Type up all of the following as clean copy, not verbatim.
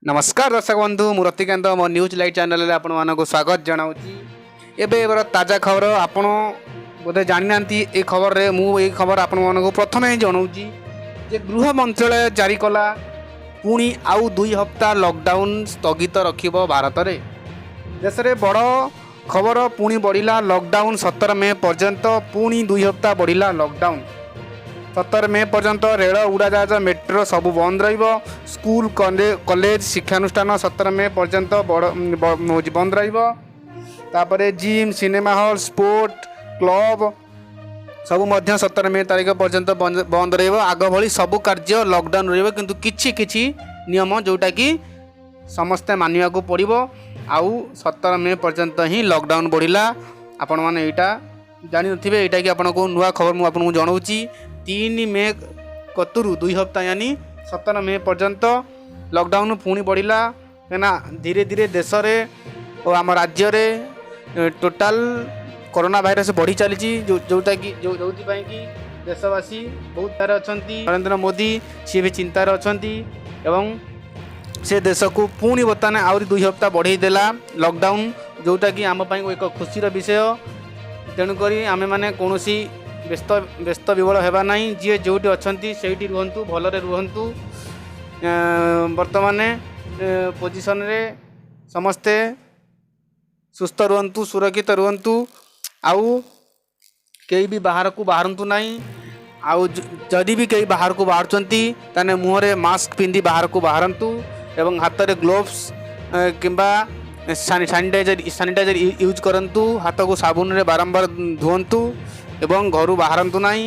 नमस्कार दर्शक बंधु मु रतिकांत मो न्यूज लाइव चैनल आपण मानक स्वागत जनाऊँगी। एबर ताजा खबर आपण बोधे जानी ना ए खबर रे मु ए खबर आपण मानक प्रथम ही जनाऊँगी जे गृह मंत्रालय जारी कला पुणी आउ 2 हप्ता लॉकडाउन स्थगित रखिबो भारत रे। देश रे बड़ खबर पुणी बढ़िला लॉकडाउन 17 मई पर्यंत पुणी 2 हप्ता बढ़िला लॉकडाउन 17 मई पर्यंत रेल उड़ाजाहाज मेट्रो सबू बंद रहिबो। स्कूल कॉलेज शिक्षानुष्ठान 17 मई पर्यंत बंद रहिबो। तापरे gym cinema hall sport club सबू मध्य 17 मई तारीख पर्यंत बंद रहिबो। आग भली सबू कार्य लॉकडाउन रहिबो किंतु किछि नियम जोटा कि समस्ते मानिया को पड़िबो। आउ 17 मई पर्यंत ही लॉकडाउन बढ़िला। आपण माने एटा जानि नथिबे एटा कि आपनको नुआ खबर मु आपनको जणाउची। 3 मई कतुरु 2 हप्ता यानी 17 मई पर्यंत लॉकडाउन पुणी बढ़िला कहना धीरे धीरे देश रे और आम राज्य रे टोटाल कोरोना वायरस बढ़ी चली जोटा कि कि देशवासी बहुत तार अछंती। नरेंद्र मोदी सी भी चिंतार अछंती एवं से देश को पुणी बर्तमान आउरी 2 हप्ता बढ़ई देला लॉकडाउन जोटा कि आम पाई एक खुशीर विषय। तेणुक आमे माने कौनसी व्यस्त विबल हेबा नहीं। जी जोटी अच्छी से रुहतु भलरे रुहतु वर्तमान पोजिशन रे समस्ते सुस्थ रुहतु सुरक्षित रुहतु। आउ कई भी बाहर को बाहरतु नहीं। आउ जदि भी कई बाहर को बाहर ताने मुहरे मास्क पिंधि बाहर को बाहरतु एवं हाथ में ग्लोव्स किंबा सैनिटाइजर यूज करंतु। हाथ को साबुन रे बारंबार धुवंतु एवं घर बाहरतु नहीं।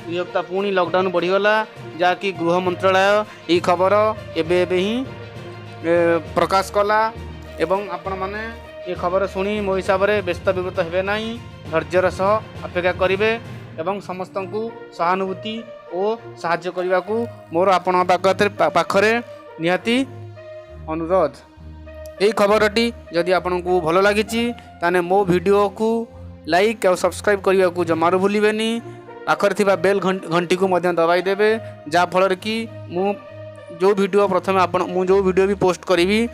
2 हप्ता पुणी लॉकडाउन बढ़ीगला जहाँकि गृह मंत्रालय ये खबर एबे ही प्रकाश कला एवं आपण माने ये खबर शुणी मो हिसाब से व्यस्त विव्रत हेबे नहीं। धैर्यर सह अपेक्षा करेंगे एवं समस्त को सहानुभूति और साहाय्य करने को मोर आपण पाखरे निहाती अनुरोध। यही खबरटी जदि आपन को भल लगी ताने मो वीडियो को लाइक और सब्सक्राइब करने को जमारू भूलिबेनी। पाखर थिबा बेल घंटी को मध्य दबाई देबे जा फल कि मु जो वीडियो प्रथम मु जो वीडियो भी पोस्ट करी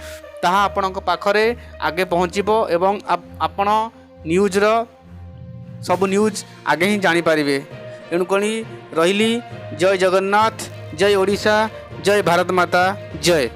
ताहा आपनक पाखरे आगे पहुँचबो एवं आपण न्यूज रो सब न्यूज आगे ही जानी पारिबे। तेणुकरी रहिली। जय जगन्नाथ, जय ओडिशा, जय भारत माता, जय।